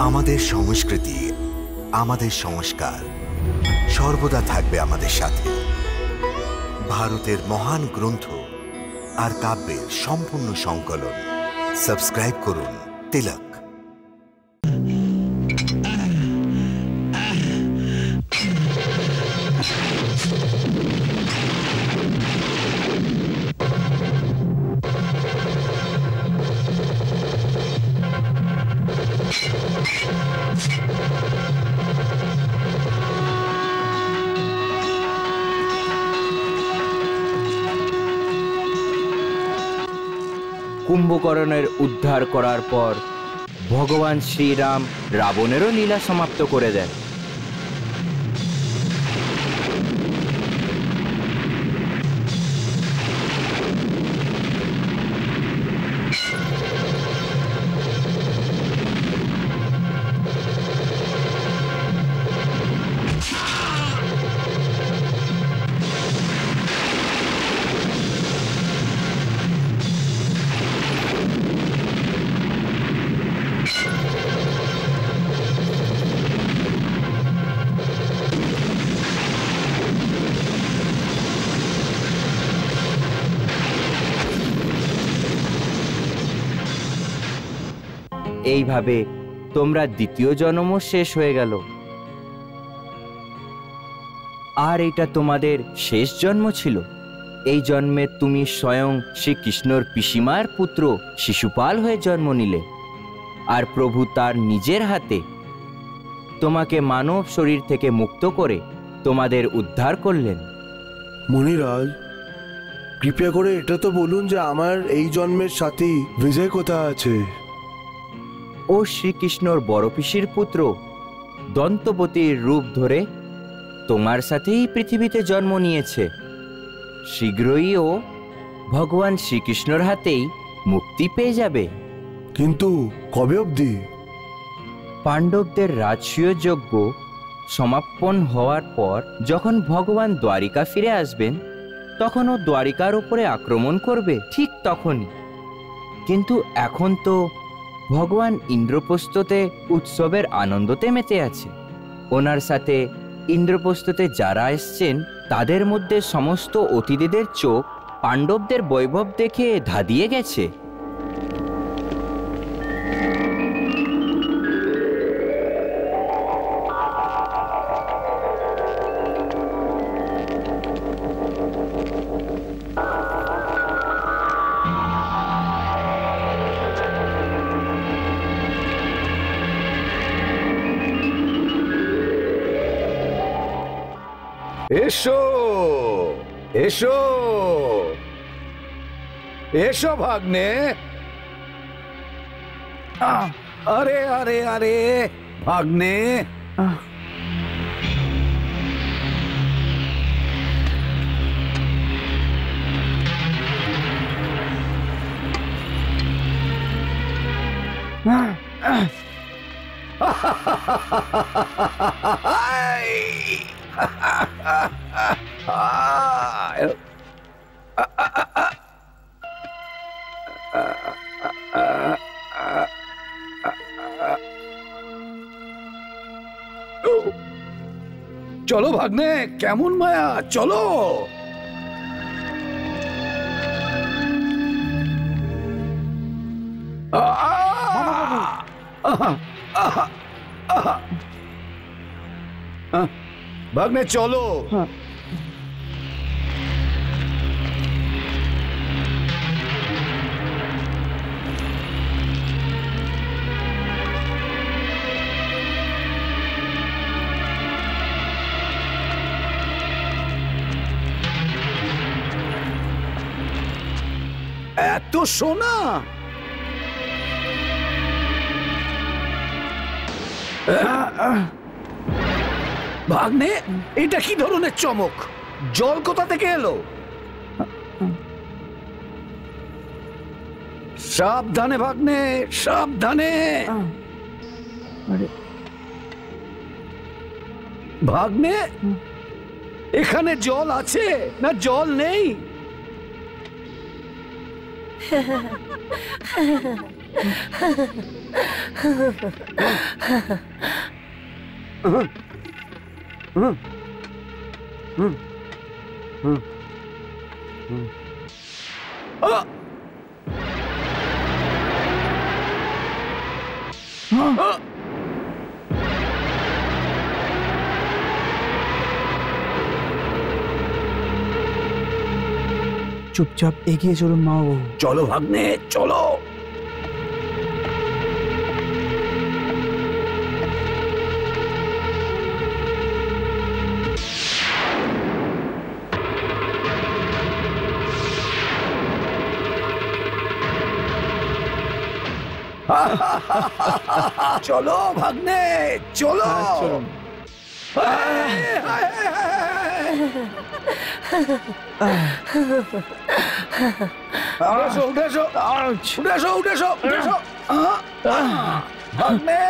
আমাদের সংস্কৃতি, আমাদের সংস্কার সর্বদা থাকবে আমাদের সাথে। ভারতের মহান গ্রন্থ আর কাব্যের সম্পূর্ণ সংকলন। সাবস্ক্রাইব করুন তিলক। কুম্ভকর্ণের উদ্ধার করার পর ভগবান শ্রীরাম রাবণেরও লীলা সমাপ্ত করে দেন। এইভাবে তোমরা দ্বিতীয় জন্মও শেষ হয়ে গেল। আর এটা তোমাদের শেষ জন্ম ছিল। এই জন্মে তুমি স্বয়ং শ্রীকৃষ্ণর পিসিমার পুত্র শিশুপাল হয়ে জন্ম নিলে, আর প্রভু তার নিজের হাতে তোমাকে মানব শরীর থেকে মুক্ত করে তোমাদের উদ্ধার করলেন। মুনিরাজ, কৃপা করে এটা তো বলুন যে আমার এই জন্মের সাথী বিজয় কোথায় আছে? ও শ্রীকৃষ্ণর বড় পিসির পুত্র দন্তপতির রূপ ধরে তোমার সাথেই পৃথিবীতে জন্ম নিয়েছে। শীঘ্রই ও ভগবান শ্রীকৃষ্ণর হাতেই মুক্তি পেয়ে যাবে। কিন্তু কবে অবধি? পাণ্ডবদের রাজসূয় যজ্ঞ সমাপন হওয়ার পর যখন ভগবান দ্বারিকা ফিরে আসবেন, তখন ও দ্বারিকার উপরে আক্রমণ করবে, ঠিক তখনই। কিন্তু এখন তো ভগবান ইন্দ্রপ্রস্থতে উৎসবের আনন্দতে মেতে আছে। ওনার সাথে ইন্দ্রপ্রস্থতে যারা এসছেন তাদের মধ্যে সমস্ত অতিথিদের চোখ পাণ্ডবদের বৈভব দেখে ধাঁধিয়ে গেছে। এসো এসো এসো ভাগ্নে। আরে আরে আরে ভাগ্নে, চলো ভাগ্নে, কেমন মায়া, চলো। ভাগ্নে চলো। এত সোনা, ভাগ্নে এটা কি ধরনের চমক? জল কোথা থেকে এলো? সাবধানে ভাগ্নে, সাবধানে। ভাগ্নে, এখানে জল আছে না জল নেই? চুপচাপ এগিয়ে চলুন মা বাবু। চলো ভাগ্নে, চলো। চলো ভাগ্নে, চলো। ভাগ্নে